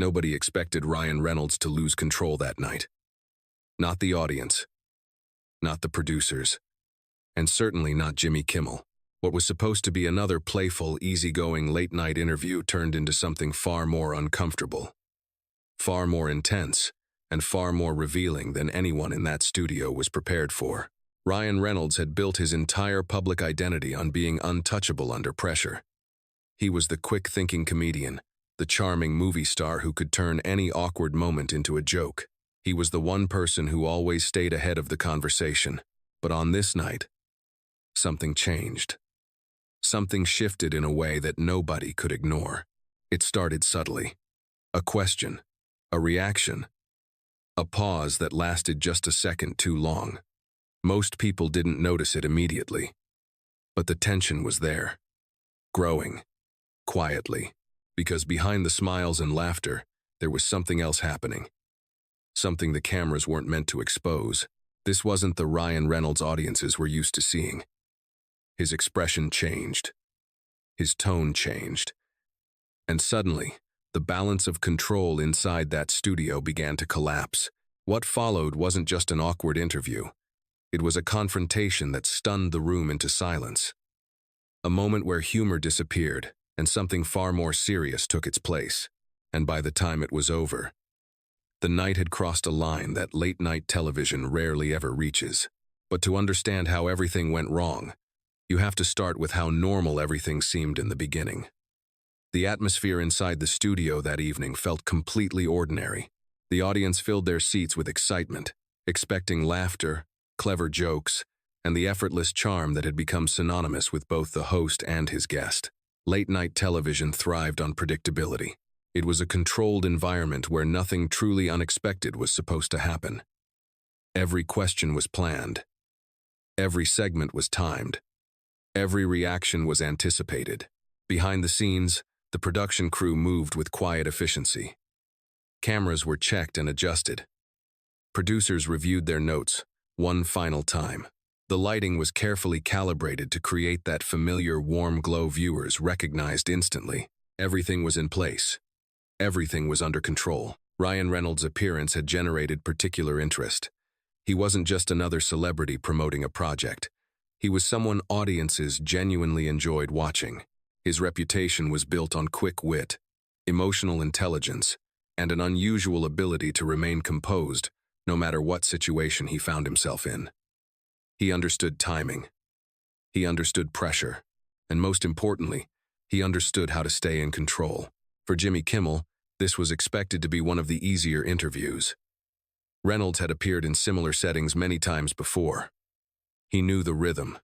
Nobody expected Ryan Reynolds to lose control that night. Not the audience, not the producers, and certainly not Jimmy Kimmel. What was supposed to be another playful, easygoing late-night interview turned into something far more uncomfortable, far more intense, and far more revealing than anyone in that studio was prepared for. Ryan Reynolds had built his entire public identity on being untouchable under pressure. He was the quick-thinking comedian, the charming movie star who could turn any awkward moment into a joke. He was the one person who always stayed ahead of the conversation. But on this night, something changed. Something shifted in a way that nobody could ignore. It started subtly. A question, a reaction, a pause that lasted just a second too long. Most people didn't notice it immediately. But the tension was there, growing, quietly, because behind the smiles and laughter, there was something else happening. Something the cameras weren't meant to expose. This wasn't the Ryan Reynolds audiences were used to seeing. His expression changed. His tone changed. And suddenly, the balance of control inside that studio began to collapse. What followed wasn't just an awkward interview. It was a confrontation that stunned the room into silence. A moment where humor disappeared and something far more serious took its place. And by the time it was over, the night had crossed a line that late-night television rarely ever reaches. But to understand how everything went wrong, you have to start with how normal everything seemed in the beginning. The atmosphere inside the studio that evening felt completely ordinary. The audience filled their seats with excitement, expecting laughter, clever jokes, and the effortless charm that had become synonymous with both the host and his guest. Late-night television thrived on predictability. It was a controlled environment where nothing truly unexpected was supposed to happen. Every question was planned. Every segment was timed. Every reaction was anticipated. Behind the scenes, the production crew moved with quiet efficiency. Cameras were checked and adjusted. Producers reviewed their notes one final time. The lighting was carefully calibrated to create that familiar warm glow viewers recognized instantly. Everything was in place. Everything was under control. Ryan Reynolds' appearance had generated particular interest. He wasn't just another celebrity promoting a project. He was someone audiences genuinely enjoyed watching. His reputation was built on quick wit, emotional intelligence, and an unusual ability to remain composed no matter what situation he found himself in. He understood timing. He understood pressure. And most importantly, he understood how to stay in control. For Jimmy Kimmel, this was expected to be one of the easier interviews. Reynolds had appeared in similar settings many times before. He knew the rhythm.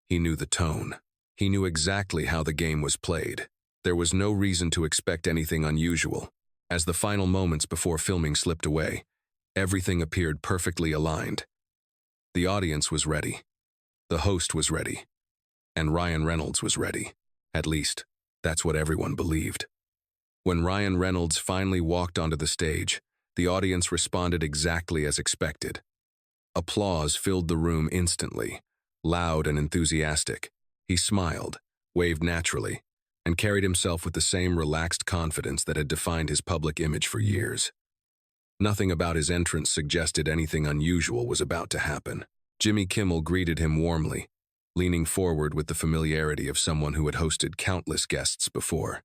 He knew the tone. He knew exactly how the game was played. There was no reason to expect anything unusual. As the final moments before filming slipped away, everything appeared perfectly aligned. The audience was ready. The host was ready. And Ryan Reynolds was ready. At least, that's what everyone believed. When Ryan Reynolds finally walked onto the stage, the audience responded exactly as expected. Applause filled the room instantly, loud and enthusiastic. He smiled, waved naturally, and carried himself with the same relaxed confidence that had defined his public image for years. Nothing about his entrance suggested anything unusual was about to happen. Jimmy Kimmel greeted him warmly, leaning forward with the familiarity of someone who had hosted countless guests before.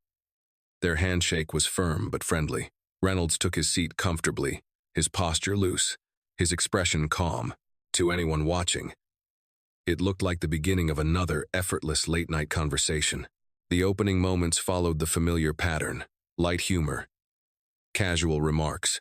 Their handshake was firm but friendly. Reynolds took his seat comfortably, his posture loose, his expression calm. To anyone watching, it looked like the beginning of another effortless late-night conversation. The opening moments followed the familiar pattern: light humor, casual remarks,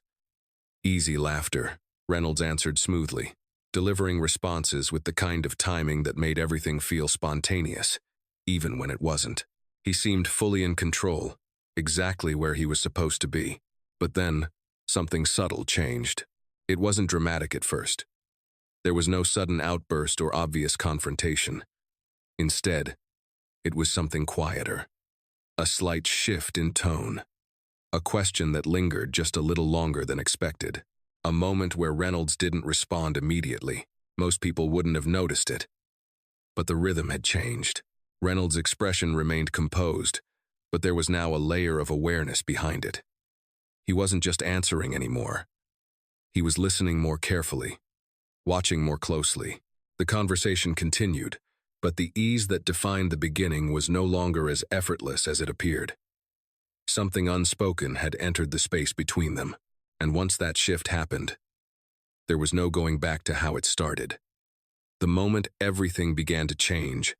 easy laughter. Reynolds answered smoothly, delivering responses with the kind of timing that made everything feel spontaneous, even when it wasn't. He seemed fully in control, exactly where he was supposed to be. But then, something subtle changed. It wasn't dramatic at first. There was no sudden outburst or obvious confrontation. Instead, it was something quieter. A slight shift in tone. A question that lingered just a little longer than expected. A moment where Reynolds didn't respond immediately. Most people wouldn't have noticed it. But the rhythm had changed. Reynolds' expression remained composed, but there was now a layer of awareness behind it. He wasn't just answering anymore. He was listening more carefully, watching more closely. The conversation continued, but the ease that defined the beginning was no longer as effortless as it appeared. Something unspoken had entered the space between them, and once that shift happened, there was no going back to how it started. The moment everything began to change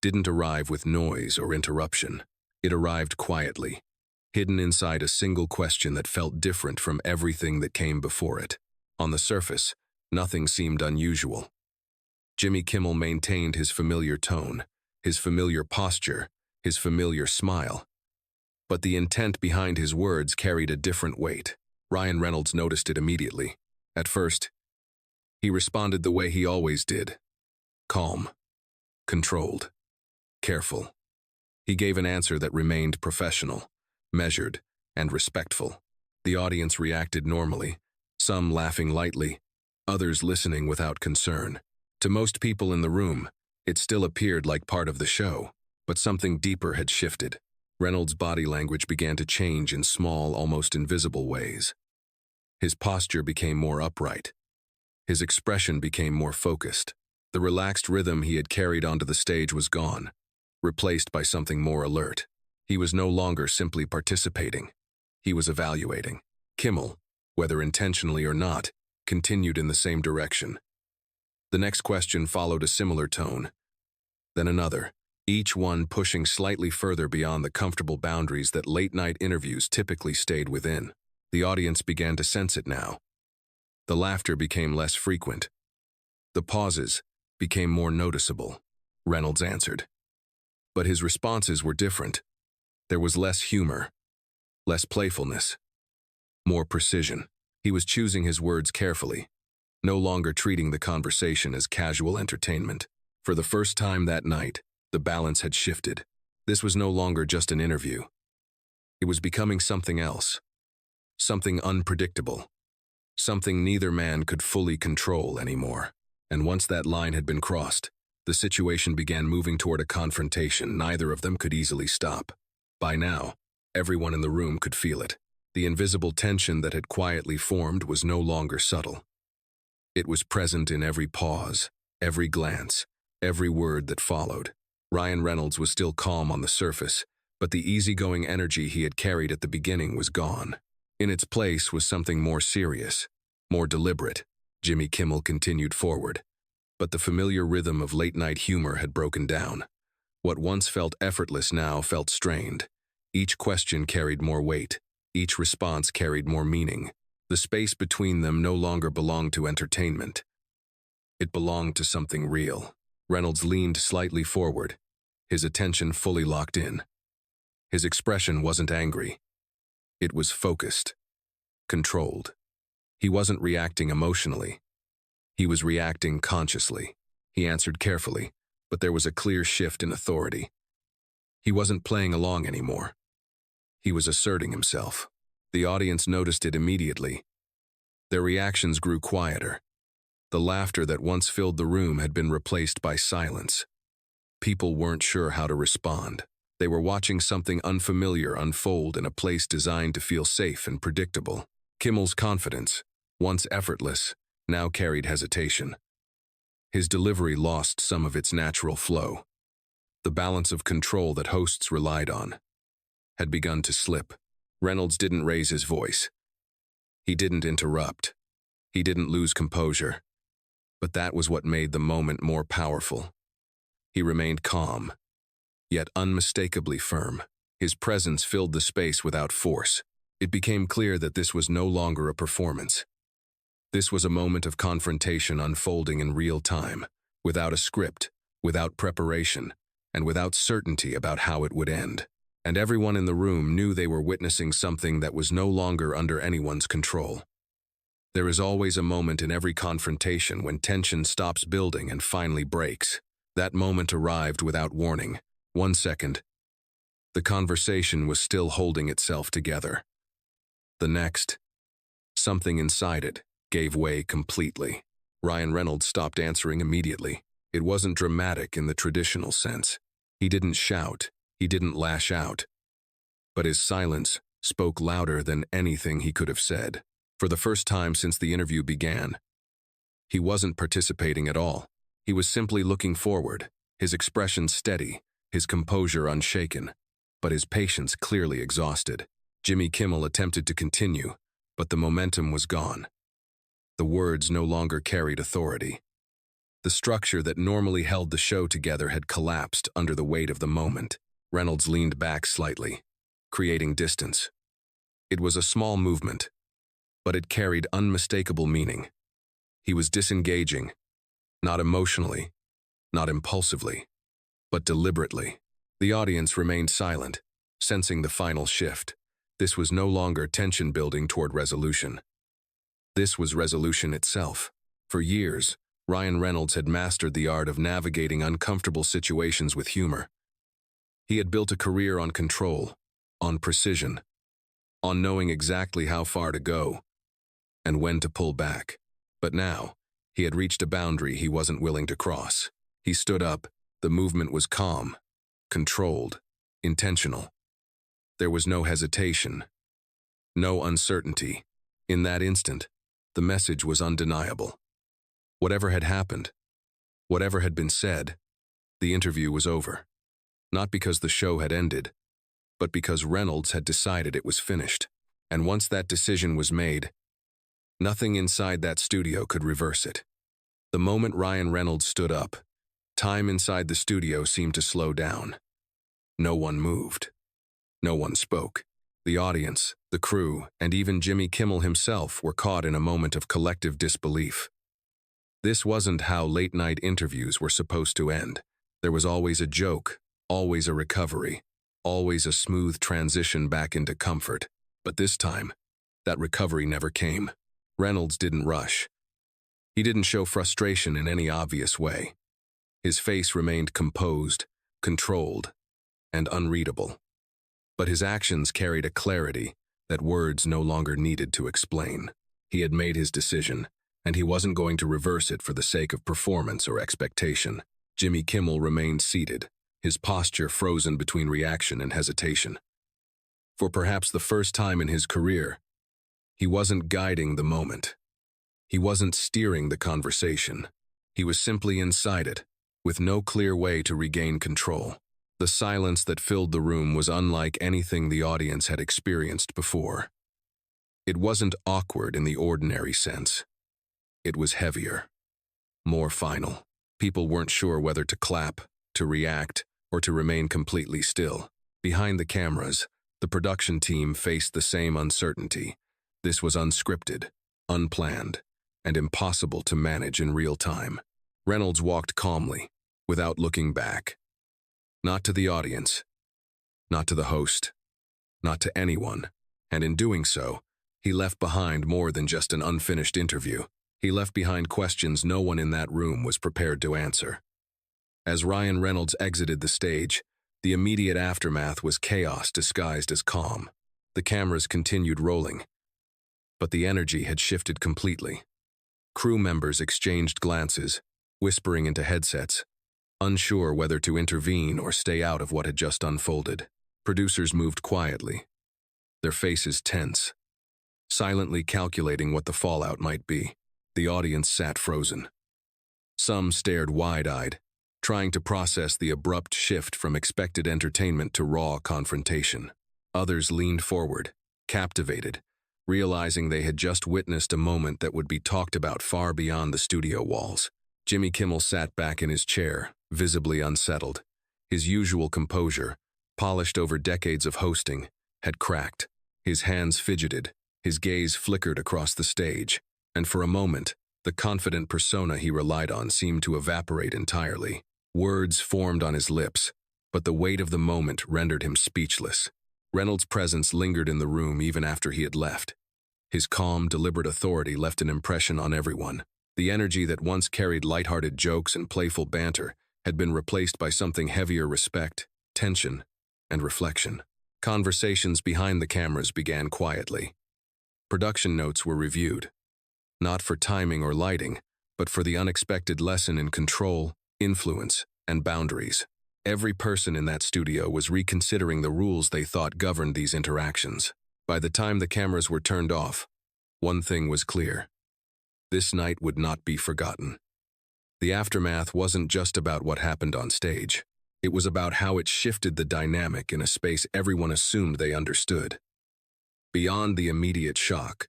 didn't arrive with noise or interruption. It arrived quietly, hidden inside a single question that felt different from everything that came before it. On the surface, nothing seemed unusual. Jimmy Kimmel maintained his familiar tone, his familiar posture, his familiar smile. But the intent behind his words carried a different weight. Ryan Reynolds noticed it immediately. At first, he responded the way he always did. Calm, controlled, careful. He gave an answer that remained professional, measured, and respectful. The audience reacted normally, some laughing lightly, others listening without concern. To most people in the room, it still appeared like part of the show, but something deeper had shifted. Reynolds' body language began to change in small, almost invisible ways. His posture became more upright. His expression became more focused. The relaxed rhythm he had carried onto the stage was gone, replaced by something more alert. He was no longer simply participating. He was evaluating. Kimmel, whether intentionally or not, continued in the same direction. The next question followed a similar tone, then another, each one pushing slightly further beyond the comfortable boundaries that late-night interviews typically stayed within. The audience began to sense it now. The laughter became less frequent. The pauses became more noticeable. Reynolds answered. But his responses were different. There was less humor, less playfulness, more precision. He was choosing his words carefully, no longer treating the conversation as casual entertainment. For the first time that night, the balance had shifted. This was no longer just an interview. It was becoming something else, something unpredictable, something neither man could fully control anymore. And once that line had been crossed, the situation began moving toward a confrontation neither of them could easily stop. By now, everyone in the room could feel it. The invisible tension that had quietly formed was no longer subtle. It was present in every pause, every glance, every word that followed. Ryan Reynolds was still calm on the surface, but the easygoing energy he had carried at the beginning was gone. In its place was something more serious, more deliberate. Jimmy Kimmel continued forward, but the familiar rhythm of late-night humor had broken down. What once felt effortless now felt strained. Each question carried more weight. Each response carried more meaning. The space between them no longer belonged to entertainment. It belonged to something real. Reynolds leaned slightly forward, his attention fully locked in. His expression wasn't angry. It was focused, controlled. He wasn't reacting emotionally. He was reacting consciously. He answered carefully, but there was a clear shift in authority. He wasn't playing along anymore. He was asserting himself. The audience noticed it immediately. Their reactions grew quieter. The laughter that once filled the room had been replaced by silence. People weren't sure how to respond. They were watching something unfamiliar unfold in a place designed to feel safe and predictable. Kimmel's confidence, once effortless, now carried hesitation. His delivery lost some of its natural flow. The balance of control that hosts relied on had begun to slip. Reynolds didn't raise his voice. He didn't interrupt. He didn't lose composure. But that was what made the moment more powerful. He remained calm, yet unmistakably firm. His presence filled the space without force. It became clear that this was no longer a performance. This was a moment of confrontation unfolding in real time, without a script, without preparation, and without certainty about how it would end. And everyone in the room knew they were witnessing something that was no longer under anyone's control. There is always a moment in every confrontation when tension stops building and finally breaks. That moment arrived without warning. 1 second. The conversation was still holding itself together. The next, something inside it gave way completely. Ryan Reynolds stopped answering immediately. It wasn't dramatic in the traditional sense. He didn't shout. He didn't lash out. But his silence spoke louder than anything he could have said. For the first time since the interview began, he wasn't participating at all. He was simply looking forward, his expression steady, his composure unshaken, but his patience clearly exhausted. Jimmy Kimmel attempted to continue, but the momentum was gone. The words no longer carried authority. The structure that normally held the show together had collapsed under the weight of the moment. Reynolds leaned back slightly, creating distance. It was a small movement, but it carried unmistakable meaning. He was disengaging, not emotionally, not impulsively, but deliberately. The audience remained silent, sensing the final shift. This was no longer tension building toward resolution. This was resolution itself. For years, Ryan Reynolds had mastered the art of navigating uncomfortable situations with humor. He had built a career on control, on precision, on knowing exactly how far to go and when to pull back. But now, he had reached a boundary he wasn't willing to cross. He stood up. The movement was calm, controlled, intentional. There was no hesitation, no uncertainty. In that instant, the message was undeniable. Whatever had happened, whatever had been said, the interview was over. Not because the show had ended, but because Reynolds had decided it was finished. And once that decision was made, nothing inside that studio could reverse it. The moment Ryan Reynolds stood up, time inside the studio seemed to slow down. No one moved. No one spoke. The audience, the crew, and even Jimmy Kimmel himself were caught in a moment of collective disbelief. This wasn't how late-night interviews were supposed to end. There was always a joke, always a recovery, always a smooth transition back into comfort. But this time, that recovery never came. Reynolds didn't rush. He didn't show frustration in any obvious way. His face remained composed, controlled, and unreadable. But his actions carried a clarity that words no longer needed to explain. He had made his decision, and he wasn't going to reverse it for the sake of performance or expectation. Jimmy Kimmel remained seated, his posture frozen between reaction and hesitation. For perhaps the first time in his career, he wasn't guiding the moment. He wasn't steering the conversation. He was simply inside it, with no clear way to regain control. The silence that filled the room was unlike anything the audience had experienced before. It wasn't awkward in the ordinary sense. It was heavier, more final. People weren't sure whether to clap, to react, or to remain completely still. Behind the cameras, the production team faced the same uncertainty. This was unscripted, unplanned, and impossible to manage in real time. Reynolds walked calmly, without looking back. Not to the audience, not to the host, not to anyone, and in doing so, he left behind more than just an unfinished interview. He left behind questions no one in that room was prepared to answer. As Ryan Reynolds exited the stage, the immediate aftermath was chaos disguised as calm. The cameras continued rolling, but the energy had shifted completely. Crew members exchanged glances, whispering into headsets, unsure whether to intervene or stay out of what had just unfolded. Producers moved quietly, their faces tense, silently calculating what the fallout might be. The audience sat frozen. Some stared wide-eyed, trying to process the abrupt shift from expected entertainment to raw confrontation. Others leaned forward, captivated, realizing they had just witnessed a moment that would be talked about far beyond the studio walls. Jimmy Kimmel sat back in his chair, visibly unsettled. His usual composure, polished over decades of hosting, had cracked. His hands fidgeted, his gaze flickered across the stage, and for a moment, the confident persona he relied on seemed to evaporate entirely. Words formed on his lips, but the weight of the moment rendered him speechless. Reynolds' presence lingered in the room even after he had left. His calm, deliberate authority left an impression on everyone. The energy that once carried lighthearted jokes and playful banter had been replaced by something heavier: respect, tension, and reflection. Conversations behind the cameras began quietly. Production notes were reviewed, not for timing or lighting, but for the unexpected lesson in control, influence, and boundaries. Every person in that studio was reconsidering the rules they thought governed these interactions. By the time the cameras were turned off, one thing was clear. This night would not be forgotten. The aftermath wasn't just about what happened on stage. It was about how it shifted the dynamic in a space everyone assumed they understood. Beyond the immediate shock,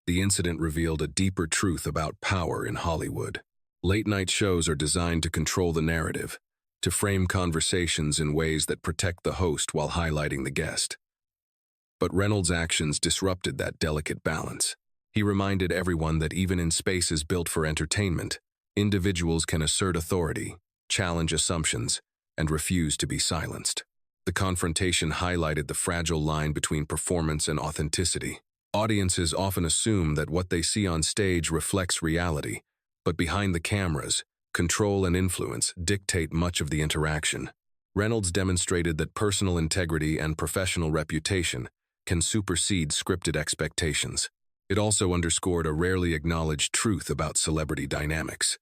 the incident revealed a deeper truth about power in Hollywood. Late-night shows are designed to control the narrative, to frame conversations in ways that protect the host while highlighting the guest. But Reynolds' actions disrupted that delicate balance. He reminded everyone that even in spaces built for entertainment, individuals can assert authority, challenge assumptions, and refuse to be silenced. The confrontation highlighted the fragile line between performance and authenticity. Audiences often assume that what they see on stage reflects reality, but behind the cameras, control and influence dictate much of the interaction. Reynolds demonstrated that personal integrity and professional reputation can supersede scripted expectations. It also underscored a rarely acknowledged truth about celebrity dynamics.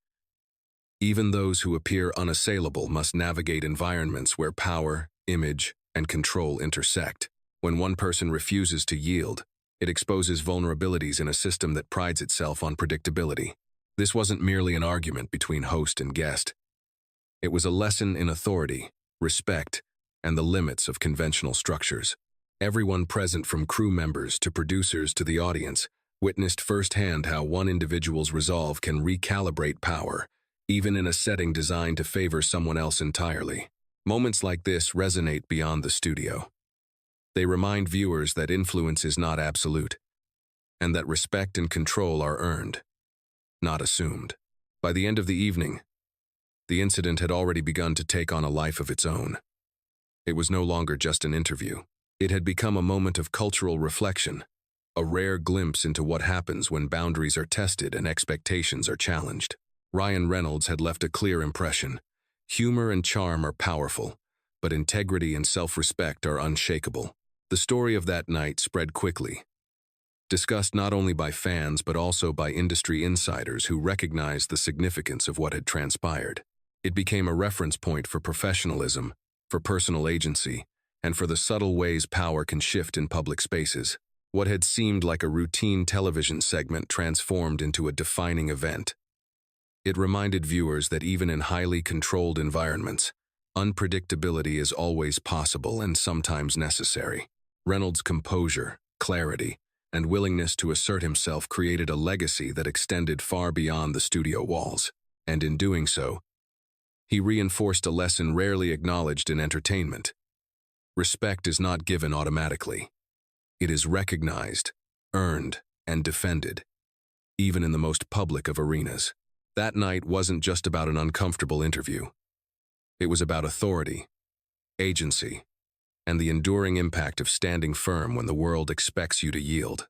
Even those who appear unassailable must navigate environments where power, image, and control intersect. When one person refuses to yield, it exposes vulnerabilities in a system that prides itself on predictability. This wasn't merely an argument between host and guest. It was a lesson in authority, respect, and the limits of conventional structures. Everyone present, from crew members to producers to the audience, witnessed firsthand how one individual's resolve can recalibrate power, even in a setting designed to favor someone else entirely. Moments like this resonate beyond the studio. They remind viewers that influence is not absolute, and that respect and control are earned, not assumed. By the end of the evening, the incident had already begun to take on a life of its own. It was no longer just an interview. It had become a moment of cultural reflection, a rare glimpse into what happens when boundaries are tested and expectations are challenged. Ryan Reynolds had left a clear impression. Humor and charm are powerful, but integrity and self-respect are unshakable. The story of that night spread quickly, discussed not only by fans but also by industry insiders who recognized the significance of what had transpired. It became a reference point for professionalism, for personal agency, and for the subtle ways power can shift in public spaces. What had seemed like a routine television segment transformed into a defining event. It reminded viewers that even in highly controlled environments, unpredictability is always possible and sometimes necessary. Reynolds' composure, clarity, and willingness to assert himself created a legacy that extended far beyond the studio walls. And in doing so, he reinforced a lesson rarely acknowledged in entertainment. Respect is not given automatically. It is recognized, earned, and defended, even in the most public of arenas. That night wasn't just about an uncomfortable interview. It was about authority, agency, and the enduring impact of standing firm when the world expects you to yield.